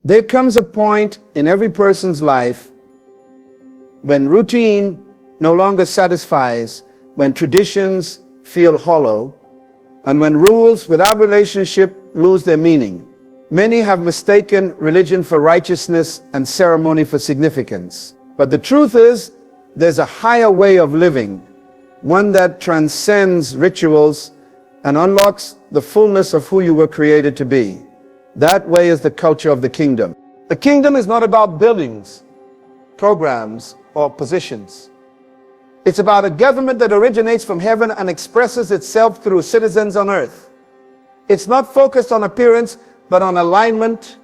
There comes a point in every person's life when routine no longer satisfies, when traditions feel hollow, and when rules without relationship lose their meaning. Many have mistaken religion for righteousness and ceremony for significance. But the truth is, there's a higher way of living, one that transcends rituals and unlocks the fullness of who you were created to be. That way is the culture of the kingdom. The kingdom is not about buildings, programs, or positions. It's about a government that originates from heaven and expresses itself through citizens on earth. It's not focused on appearance, but on alignment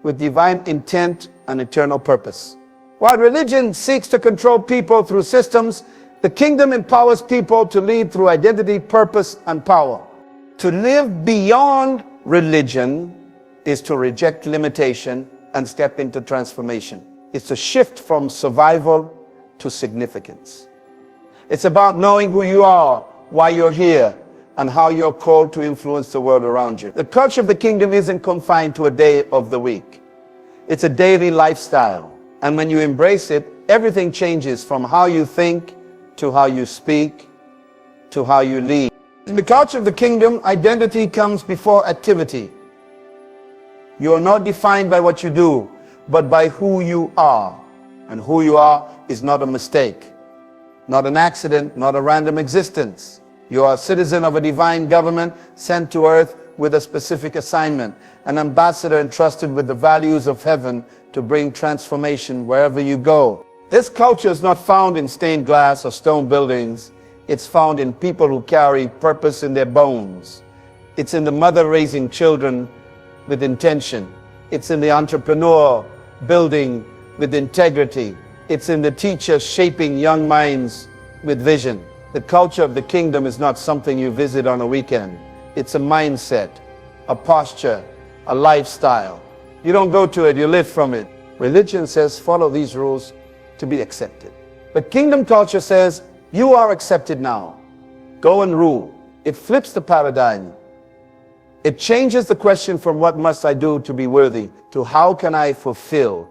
with divine intent and eternal purpose. While religion seeks to control people through systems, the kingdom empowers people to lead through identity, purpose, and power. To live beyond religion is to reject limitation and step into transformation. It's a shift from survival to significance. It's about knowing who you are, why you're here, and how you're called to influence the world around you. The culture of the kingdom isn't confined to a day of the week. It's a daily lifestyle. And when you embrace it, everything changes from how you think to how you speak to how you lead. In the culture of the kingdom, identity comes before activity. You are not defined by what you do, but by who you are. And who you are is not a mistake, not an accident, not a random existence. You are a citizen of a divine government sent to earth with a specific assignment, an ambassador entrusted with the values of heaven to bring transformation wherever you go. This culture is not found in stained glass or stone buildings. It's found in people who carry purpose in their bones. It's in the mother raising children with intention. It's in the entrepreneur building with integrity. It's in the teacher shaping young minds with vision. The culture of the kingdom is not something you visit on a weekend. It's a mindset, a posture, a lifestyle. You don't go to it, you live from it. Religion says follow these rules to be accepted. But kingdom culture says you are accepted now. Go and rule. It flips the paradigm. It changes the question from what must I do to be worthy to how can I fulfill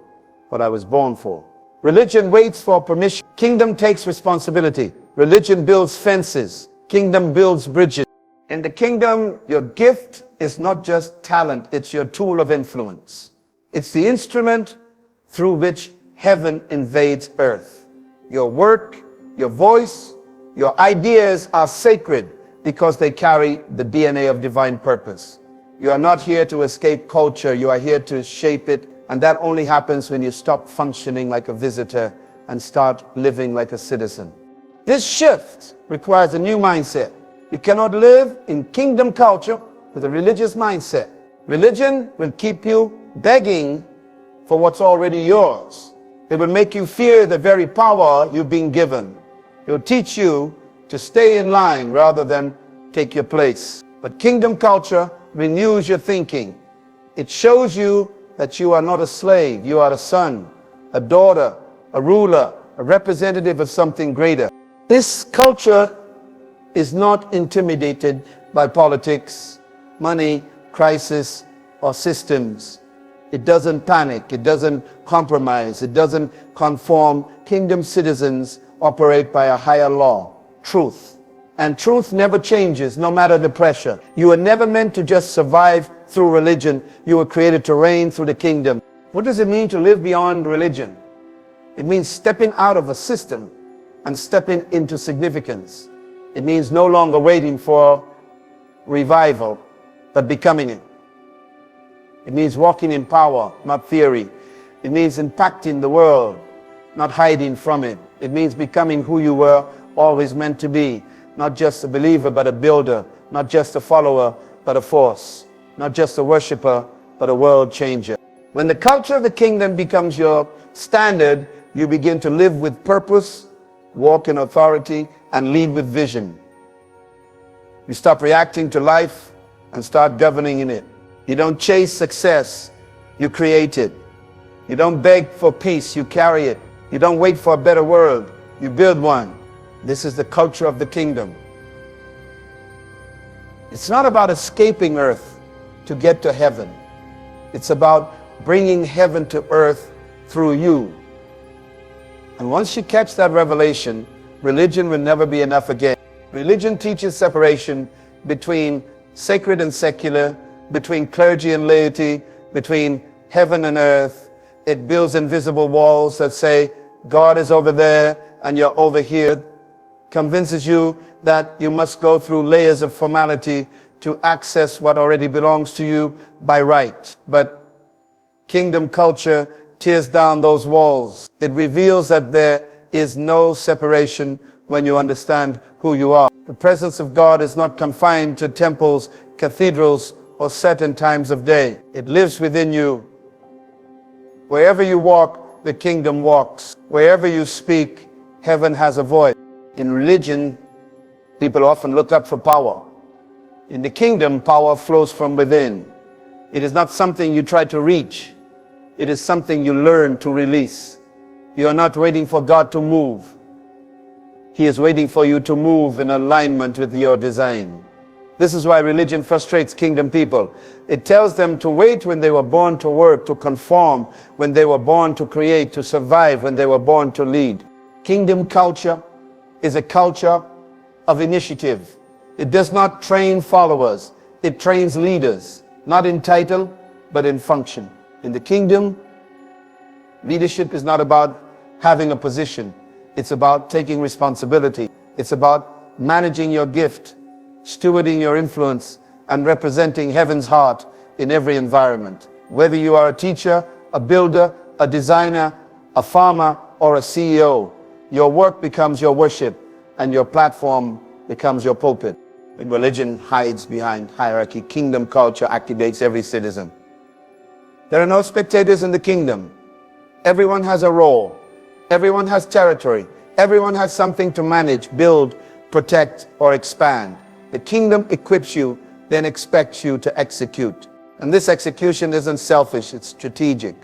what I was born for. Religion waits for permission. Kingdom takes responsibility. Religion builds fences. Kingdom builds bridges. In the kingdom, your gift is not just talent, it's your tool of influence. It's the instrument through which heaven invades earth. Your work, your voice, your ideas are sacred because they carry the DNA of divine purpose. You are not here to escape culture, you are here to shape it, and that only happens when you stop functioning like a visitor and start living like a citizen. This shift requires a new mindset. You cannot live in kingdom culture with a religious mindset. Religion will keep you begging for what's already yours. It will make you fear the very power you've been given. It will teach you to stay in line rather than take your place. But kingdom culture renews your thinking. It shows you that you are not a slave. You are a son, a daughter, a ruler, a representative of something greater. This culture is not intimidated by politics, money, crisis, or systems. It doesn't panic. It doesn't compromise. It doesn't conform. Kingdom citizens operate by a higher law, truth. And truth never changes, no matter the pressure. You were never meant to just survive through religion. You were created to reign through the kingdom. What does it mean to live beyond religion? It means stepping out of a system and stepping into significance. It means no longer waiting for revival, but becoming it. It means walking in power, not theory. It means impacting the world, not hiding from it. It means becoming who you were always meant to be. Not just a believer, but a builder. Not just a follower, but a force. Not just a worshiper, but a world changer. When the culture of the kingdom becomes your standard, you begin to live with purpose, walk in authority, and lead with vision. You stop reacting to life and start governing in it. You don't chase success, you create it. You don't beg for peace, you carry it. You don't wait for a better world, you build one. This is the culture of the kingdom. It's not about escaping earth to get to heaven. It's about bringing heaven to earth through you. And once you catch that revelation, religion will never be enough again. Religion teaches separation between sacred and secular, between clergy and laity, between heaven and earth. It builds invisible walls that say, God is over there and you're over here. Convinces you that you must go through layers of formality to access what already belongs to you by right. But kingdom culture tears down those walls. It reveals that there is no separation when you understand who you are. The presence of God is not confined to temples, cathedrals, or certain times of day. It lives within you. Wherever you walk, the kingdom walks. Wherever you speak, heaven has a voice. In religion, people often look up for power. In the kingdom, power flows from within. It is not something you try to reach. It is something you learn to release. You are not waiting for God to move. He is waiting for you to move in alignment with your design. This is why religion frustrates kingdom people. It tells them to wait when they were born to work, to conform, when they were born to create, to survive, when they were born to lead. Kingdom culture is a culture of initiative. It does not train followers. It trains leaders, not in title, but in function. In the kingdom, leadership is not about having a position. It's about taking responsibility. It's about managing your gift, stewarding your influence, and representing heaven's heart in every environment. Whether you are a teacher, a builder, a designer, a farmer, or a CEO, your work becomes your worship, and your platform becomes your pulpit. When religion hides behind hierarchy, kingdom culture activates every citizen. There are no spectators in the kingdom. Everyone has a role. Everyone has territory. Everyone has something to manage, build, protect, or expand. The kingdom equips you, then expects you to execute. And this execution isn't selfish, it's strategic.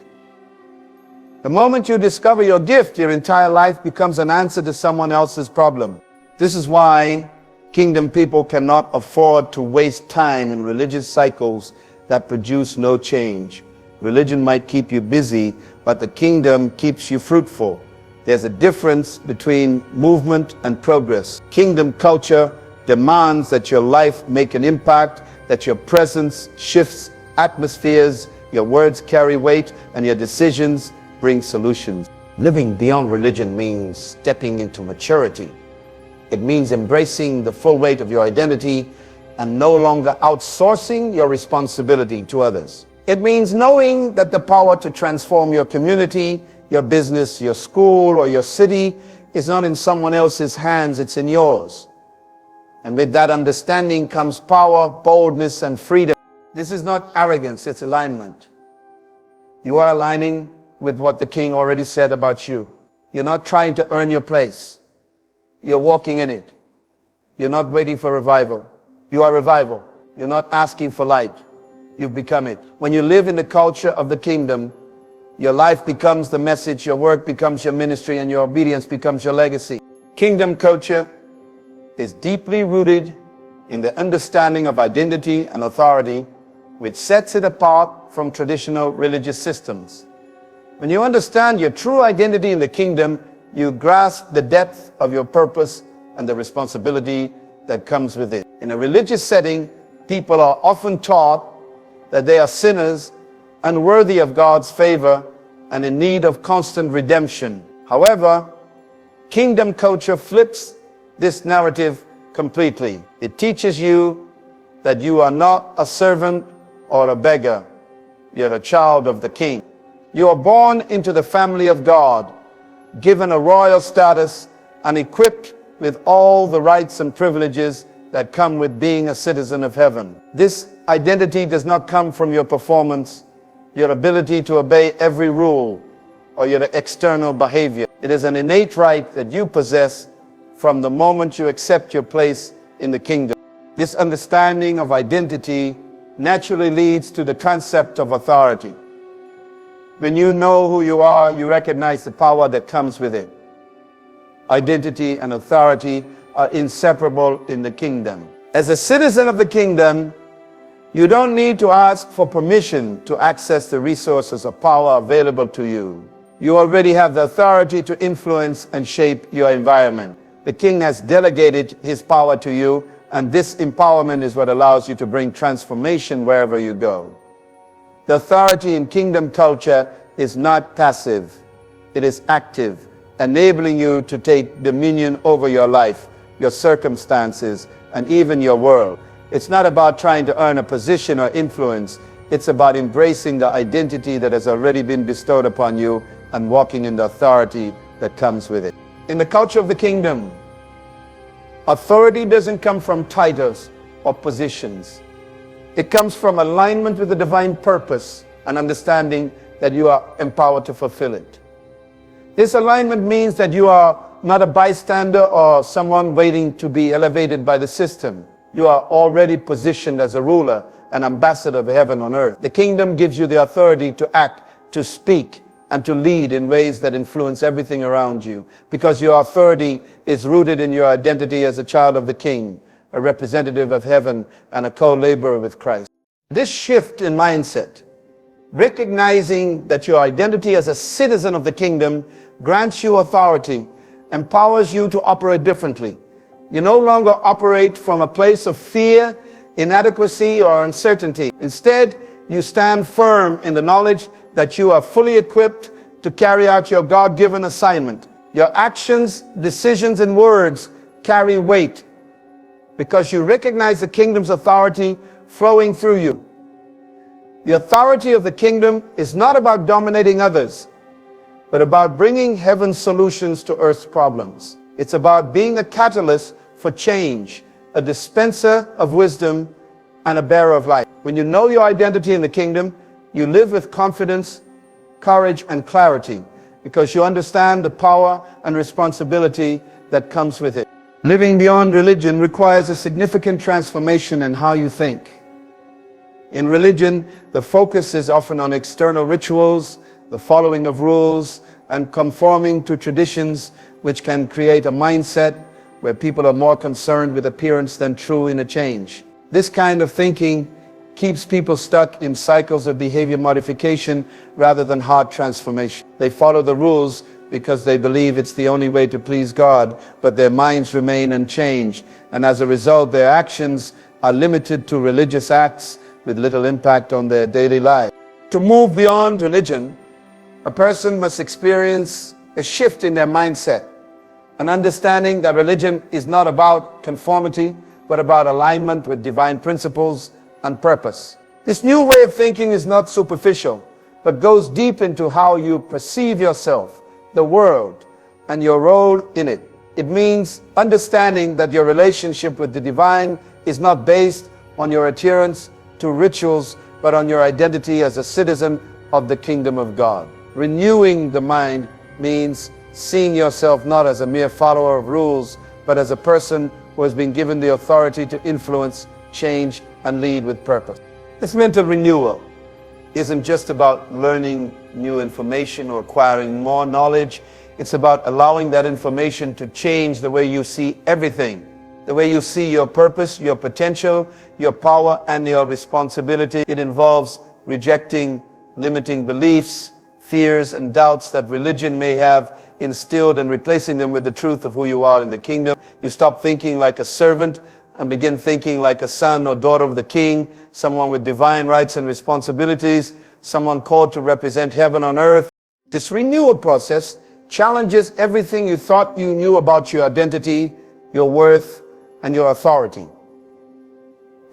The moment you discover your gift, your entire life becomes an answer to someone else's problem. This is why kingdom people cannot afford to waste time in religious cycles that produce no change. Religion might keep you busy, but the kingdom keeps you fruitful. There's a difference between movement and progress. Kingdom culture demands that your life make an impact, that your presence shifts atmospheres, your words carry weight, and your decisions bring solutions. Living beyond religion means stepping into maturity. It means embracing the full weight of your identity and no longer outsourcing your responsibility to others. It means knowing that the power to transform your community, your business, your school, or your city is not in someone else's hands, it's in yours. And with that understanding comes power, boldness, and freedom. This is not arrogance, it's alignment. You are aligning with what the King already said about you. You're not trying to earn your place. You're walking in it. You're not waiting for revival. You are revival. You're not asking for light. You've become it. When you live in the culture of the kingdom, your life becomes the message, your work becomes your ministry, and your obedience becomes your legacy. Kingdom culture is deeply rooted in the understanding of identity and authority, which sets it apart from traditional religious systems. When you understand your true identity in the kingdom, you grasp the depth of your purpose and the responsibility that comes with it. In a religious setting, people are often taught that they are sinners, unworthy of God's favor, and in need of constant redemption. However, kingdom culture flips this narrative completely. It teaches you that you are not a servant or a beggar. You're a child of the King. You are born into the family of God, given a royal status, and equipped with all the rights and privileges that come with being a citizen of heaven. This identity does not come from your performance, your ability to obey every rule, or your external behavior. It is an innate right that you possess from the moment you accept your place in the kingdom. This understanding of identity naturally leads to the concept of authority. When you know who you are, you recognize the power that comes with it. Identity and authority are inseparable in the kingdom. As a citizen of the kingdom, You don't need to ask for permission to access the resources of power available to you. You already have the authority to influence and shape your environment. The King has delegated his power to you, and this empowerment is what allows you to bring transformation wherever you go. The authority in kingdom culture is not passive, it is active, enabling you to take dominion over your life, your circumstances, and even your world. It's not about trying to earn a position or influence. It's about embracing the identity that has already been bestowed upon you and walking in the authority that comes with it. In the culture of the kingdom, authority doesn't come from titles or positions. It comes from alignment with the divine purpose and understanding that you are empowered to fulfill it. This alignment means that you are not a bystander or someone waiting to be elevated by the system. You are already positioned as a ruler, an ambassador of heaven on earth. The kingdom gives you the authority to act, to speak, and to lead in ways that influence everything around you, because your authority is rooted in your identity as a child of the King, a representative of heaven, and a co-laborer with Christ. This shift in mindset, recognizing that your identity as a citizen of the kingdom grants you authority, empowers you to operate differently. You no longer operate from a place of fear, inadequacy, or uncertainty. Instead, you stand firm in the knowledge that you are fully equipped to carry out your God-given assignment. Your actions, decisions, and words carry weight because you recognize the kingdom's authority flowing through you. The authority of the kingdom is not about dominating others, but about bringing heaven's solutions to earth's problems. It's about being a catalyst for change, a dispenser of wisdom, and a bearer of light. When you know your identity in the kingdom, you live with confidence, courage, and clarity because you understand the power and responsibility that comes with it. Living beyond religion requires a significant transformation in how you think. In religion, the focus is often on external rituals, the following of rules, and conforming to traditions, which can create a mindset where people are more concerned with appearance than true inner change. This kind of thinking keeps people stuck in cycles of behavior modification rather than heart transformation. They follow the rules because they believe it's the only way to please God, but their minds remain unchanged, and as a result, their actions are limited to religious acts with little impact on their daily life. To move beyond religion, a person must experience a shift in their mindset, an understanding that religion is not about conformity, but about alignment with divine principles and purpose. This new way of thinking is not superficial, but goes deep into how you perceive yourself, the world, and your role in it. It means understanding that your relationship with the divine is not based on your adherence to rituals, but on your identity as a citizen of the kingdom of God. Renewing the mind means seeing yourself not as a mere follower of rules, but as a person who has been given the authority to influence, change, and lead with purpose. This mental renewal isn't just about learning new information or acquiring more knowledge. It's about allowing that information to change the way you see everything, the way you see your purpose, your potential, your power, and your responsibility. It involves rejecting limiting beliefs, fears, and doubts that religion may have instilled and replacing them with the truth of who you are in the kingdom. You stop thinking like a servant and begin thinking like a son or daughter of the King, someone with divine rights and responsibilities, someone called to represent heaven on earth. This renewal process challenges everything you thought you knew about your identity, your worth, and your authority.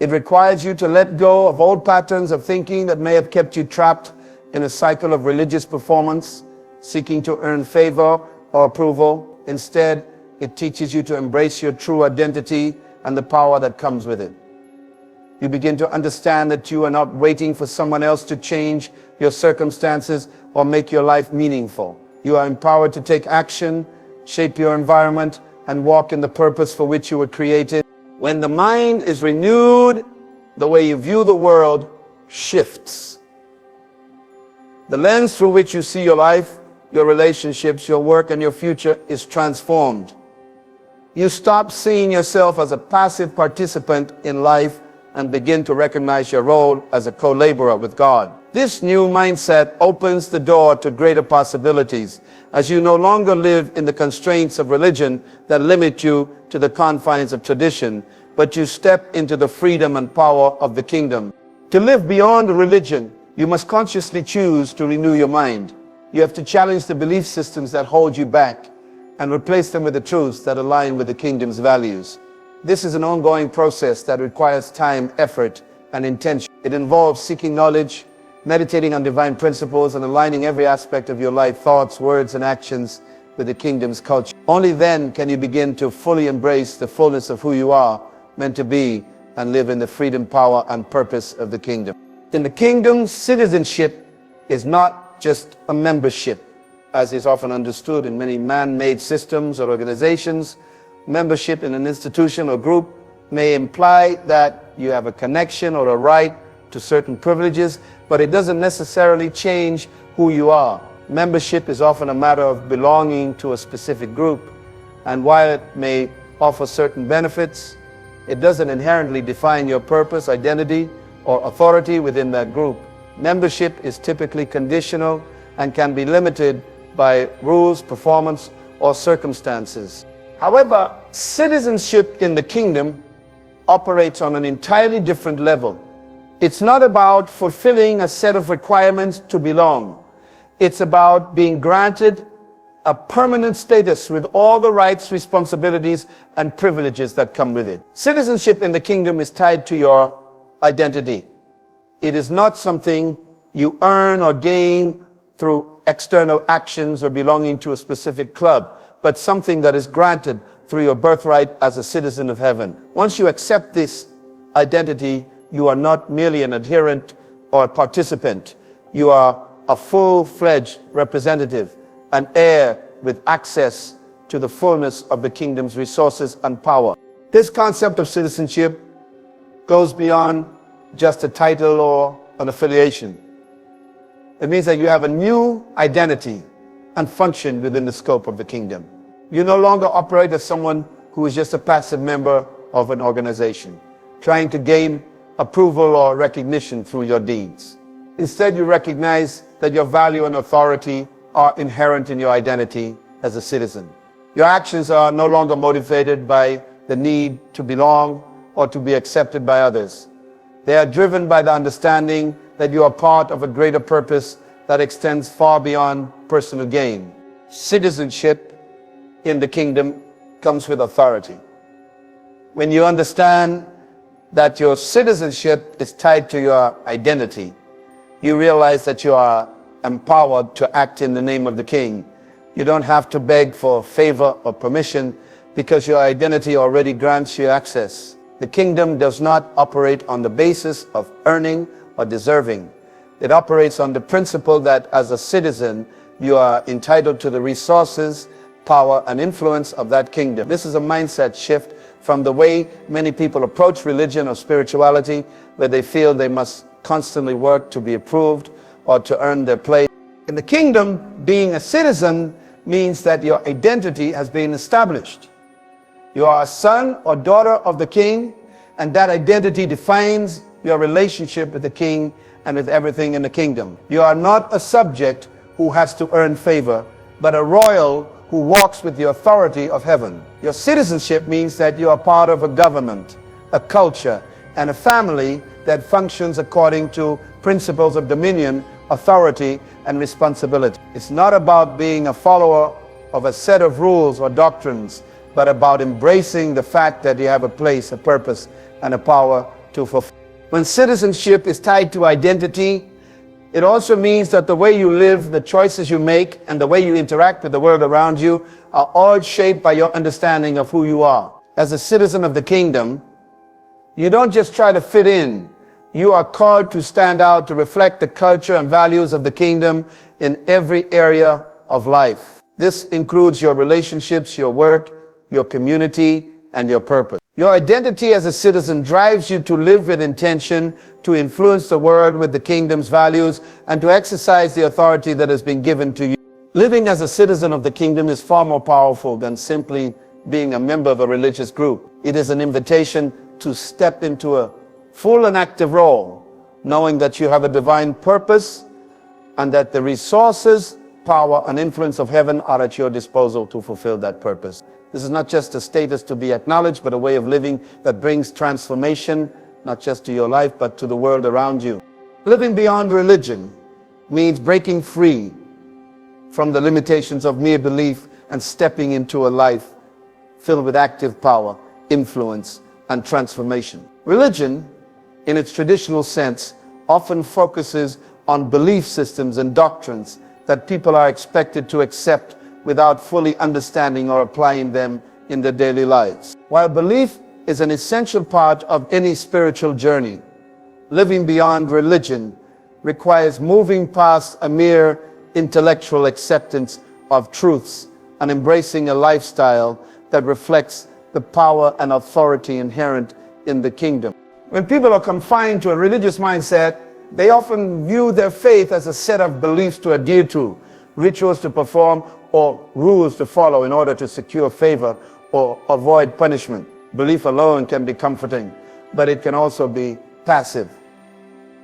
It requires you to let go of old patterns of thinking that may have kept you trapped in a cycle of religious performance, seeking to earn favor or approval. Instead, it teaches you to embrace your true identity and the power that comes with it. You begin to understand that you are not waiting for someone else to change your circumstances or make your life meaningful. You are empowered to take action, shape your environment, and walk in the purpose for which you were created. When the mind is renewed, the way you view the world shifts. The lens through which you see your life, your relationships, your work, and your future is transformed. You stop seeing yourself as a passive participant in life and begin to recognize your role as a co-laborer with God. This new mindset opens the door to greater possibilities as you no longer live in the constraints of religion that limit you to the confines of tradition, but you step into the freedom and power of the kingdom. To live beyond religion, you must consciously choose to renew your mind. You have to challenge the belief systems that hold you back and replace them with the truths that align with the kingdom's values. This is an ongoing process that requires time, effort, and intention. It involves seeking knowledge, meditating on divine principles, and aligning every aspect of your life, thoughts, words, and actions with the kingdom's culture. Only then can you begin to fully embrace the fullness of who you are meant to be and live in the freedom, power, and purpose of the kingdom. In the kingdom, citizenship is not just a membership, as is often understood in many man-made systems or organizations. Membership in an institution or group may imply that you have a connection or a right to certain privileges, but it doesn't necessarily change who you are. Membership is often a matter of belonging to a specific group, and while it may offer certain benefits, it doesn't inherently define your purpose, identity, or authority within that group. Membership is typically conditional and can be limited by rules, performance, or circumstances. However, citizenship in the kingdom operates on an entirely different level. It's not about fulfilling a set of requirements to belong. It's about being granted a permanent status with all the rights, responsibilities, and privileges that come with it. Citizenship in the kingdom is tied to your identity. It is not something you earn or gain through external actions or belonging to a specific club, but something that is granted through your birthright as a citizen of heaven. Once you accept this identity, you are not merely an adherent or a participant. You are a full-fledged representative, an heir with access to the fullness of the kingdom's resources and power. This concept of citizenship goes beyond just a title or an affiliation. It means that you have a new identity and function within the scope of the kingdom. You no longer operate as someone who is just a passive member of an organization, trying to gain approval or recognition through your deeds. Instead, you recognize that your value and authority are inherent in your identity as a citizen. Your actions are no longer motivated by the need to belong or to be accepted by others. They are driven by the understanding that you are part of a greater purpose that extends far beyond personal gain. Citizenship in the kingdom comes with authority. When you understand that your citizenship is tied to your identity, you realize that you are empowered to act in the name of the King. You don't have to beg for favor or permission because your identity already grants you access. The kingdom does not operate on the basis of earning or deserving. It operates on the principle that as a citizen, you are entitled to the resources, power, and influence of that kingdom. This is a mindset shift from the way many people approach religion or spirituality, where they feel they must constantly work to be approved or to earn their place. In the kingdom, being a citizen means that your identity has been established. You are a son or daughter of the King, and that identity defines your relationship with the King and with everything in the kingdom. You are not a subject who has to earn favor, but a royal who walks with the authority of heaven. Your citizenship means that you are part of a government, a culture, and a family that functions according to principles of dominion, authority, and responsibility. It's not about being a follower of a set of rules or doctrines, but about embracing the fact that you have a place, a purpose, and a power to fulfill. When citizenship is tied to identity, it also means that the way you live, the choices you make, and the way you interact with the world around you are all shaped by your understanding of who you are. As a citizen of the kingdom, you don't just try to fit in. You are called to stand out, to reflect the culture and values of the kingdom in every area of life. This includes your relationships, your work, your community, and your purpose. Your identity as a citizen drives you to live with intention, to influence the world with the kingdom's values, and to exercise the authority that has been given to you. Living as a citizen of the kingdom is far more powerful than simply being a member of a religious group. It is an invitation to step into a full and active role, knowing that you have a divine purpose and that the resources, power, and influence of heaven are at your disposal to fulfill that purpose. This is not just a status to be acknowledged, but a way of living that brings transformation, not just to your life, but to the world around you. Living beyond religion means breaking free from the limitations of mere belief and stepping into a life filled with active power, influence, and transformation. Religion, in its traditional sense, often focuses on belief systems and doctrines that people are expected to accept without fully understanding or applying them in their daily lives. While belief is an essential part of any spiritual journey, living beyond religion requires moving past a mere intellectual acceptance of truths and embracing a lifestyle that reflects the power and authority inherent in the kingdom. When people are confined to a religious mindset, they often view their faith as a set of beliefs to adhere to, rituals to perform, or rules to follow in order to secure favor or avoid punishment. Belief alone can be comforting, but it can also be passive,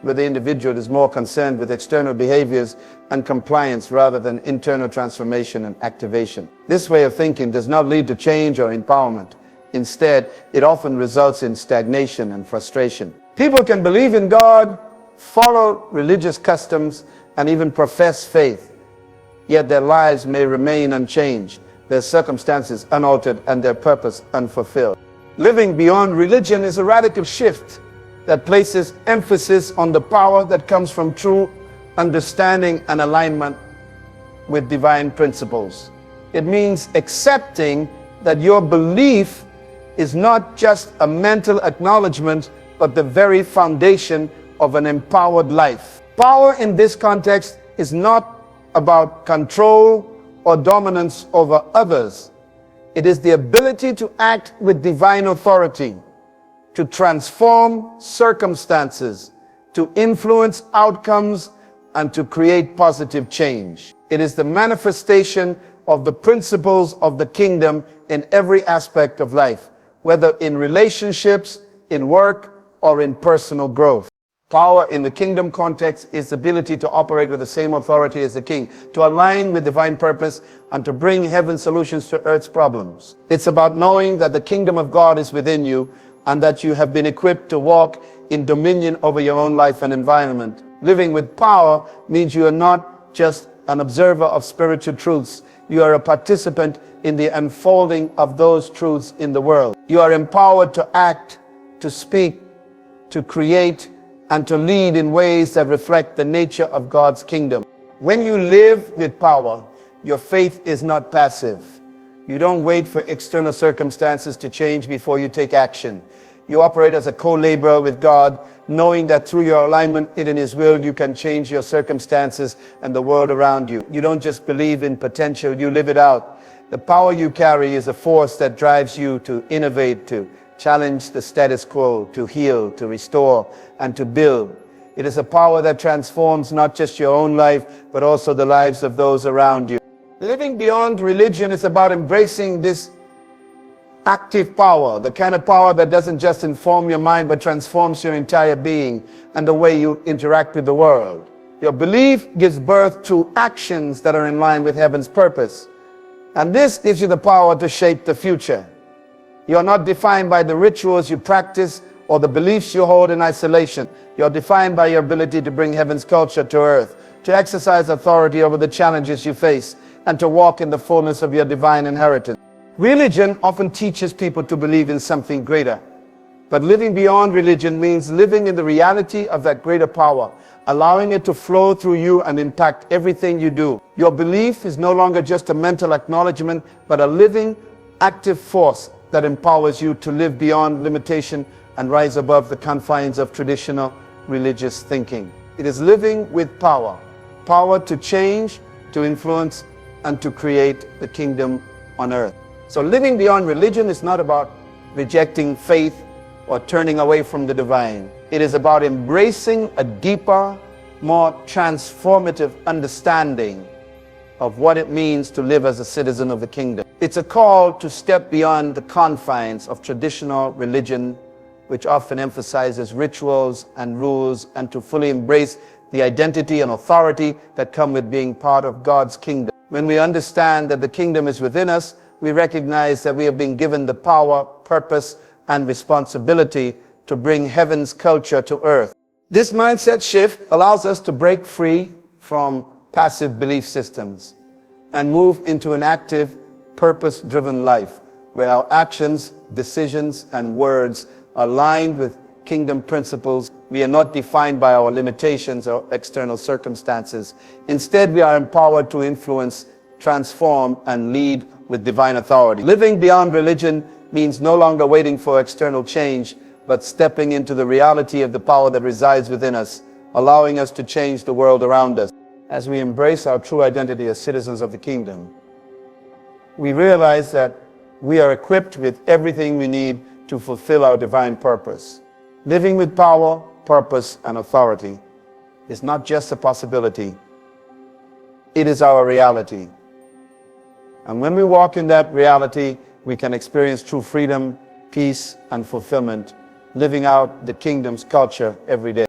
where the individual is more concerned with external behaviors and compliance rather than internal transformation and activation. This way of thinking does not lead to change or empowerment. Instead, it often results in stagnation and frustration. People can believe in God, follow religious customs, and even profess faith, yet their lives may remain unchanged, their circumstances unaltered, and their purpose unfulfilled. Living beyond religion is a radical shift that places emphasis on the power that comes from true understanding and alignment with divine principles. It means accepting that your belief is not just a mental acknowledgement, but the very foundation of an empowered life. Power in this context is not about control or dominance over others. It is the ability to act with divine authority, to transform circumstances, to influence outcomes, and to create positive change. It is the manifestation of the principles of the kingdom in every aspect of life, whether in relationships, in work, or in personal growth. Power in the kingdom context is the ability to operate with the same authority as the king, to align with divine purpose, and to bring heaven's solutions to earth's problems. It's about knowing that the kingdom of God is within you and that you have been equipped to walk in dominion over your own life and environment. Living with power means you are not just an observer of spiritual truths. You are a participant in the unfolding of those truths in the world. You are empowered to act, to speak, to create, and to lead in ways that reflect the nature of God's kingdom. When you live with power, your faith is not passive. You don't wait for external circumstances to change before you take action. You operate as a co-laborer with God, knowing that through your alignment in His will, you can change your circumstances and the world around you. You don't just believe in potential, you live it out. The power you carry is a force that drives you to innovate, to challenge the status quo, to heal, to restore, and to build. It is a power that transforms not just your own life, but also the lives of those around you. Living beyond religion is about embracing this active power, the kind of power that doesn't just inform your mind, but transforms your entire being and the way you interact with the world. Your belief gives birth to actions that are in line with heaven's purpose. And this gives you the power to shape the future. You are not defined by the rituals you practice or the beliefs you hold in isolation. You are defined by your ability to bring heaven's culture to earth, to exercise authority over the challenges you face, and to walk in the fullness of your divine inheritance. Religion often teaches people to believe in something greater. But living beyond religion means living in the reality of that greater power, allowing it to flow through you and impact everything you do. Your belief is no longer just a mental acknowledgement, but a living, active force that empowers you to live beyond limitation and rise above the confines of traditional religious thinking. It is living with power, power to change, to influence, and to create the kingdom on earth. So living beyond religion is not about rejecting faith or turning away from the divine. It is about embracing a deeper, more transformative understanding of what it means to live as a citizen of the kingdom. It's a call to step beyond the confines of traditional religion which often emphasizes rituals and rules, and to fully embrace the identity and authority that come with being part of God's kingdom. When we understand that the kingdom is within us, we recognize that we have been given the power, purpose, and responsibility to bring heaven's culture to earth. This mindset shift allows us to break free from passive belief systems and move into an active, purpose-driven life where our actions, decisions, and words are aligned with kingdom principles. We are not defined by our limitations or external circumstances. Instead, we are empowered to influence, transform, and lead with divine authority. Living beyond religion means no longer waiting for external change, but stepping into the reality of the power that resides within us, allowing us to change the world around us. As we embrace our true identity as citizens of the kingdom, we realize that we are equipped with everything we need to fulfill our divine purpose. Living with power, purpose, and authority is not just a possibility, it is our reality. And when we walk in that reality, we can experience true freedom, peace, and fulfillment, living out the kingdom's culture every day.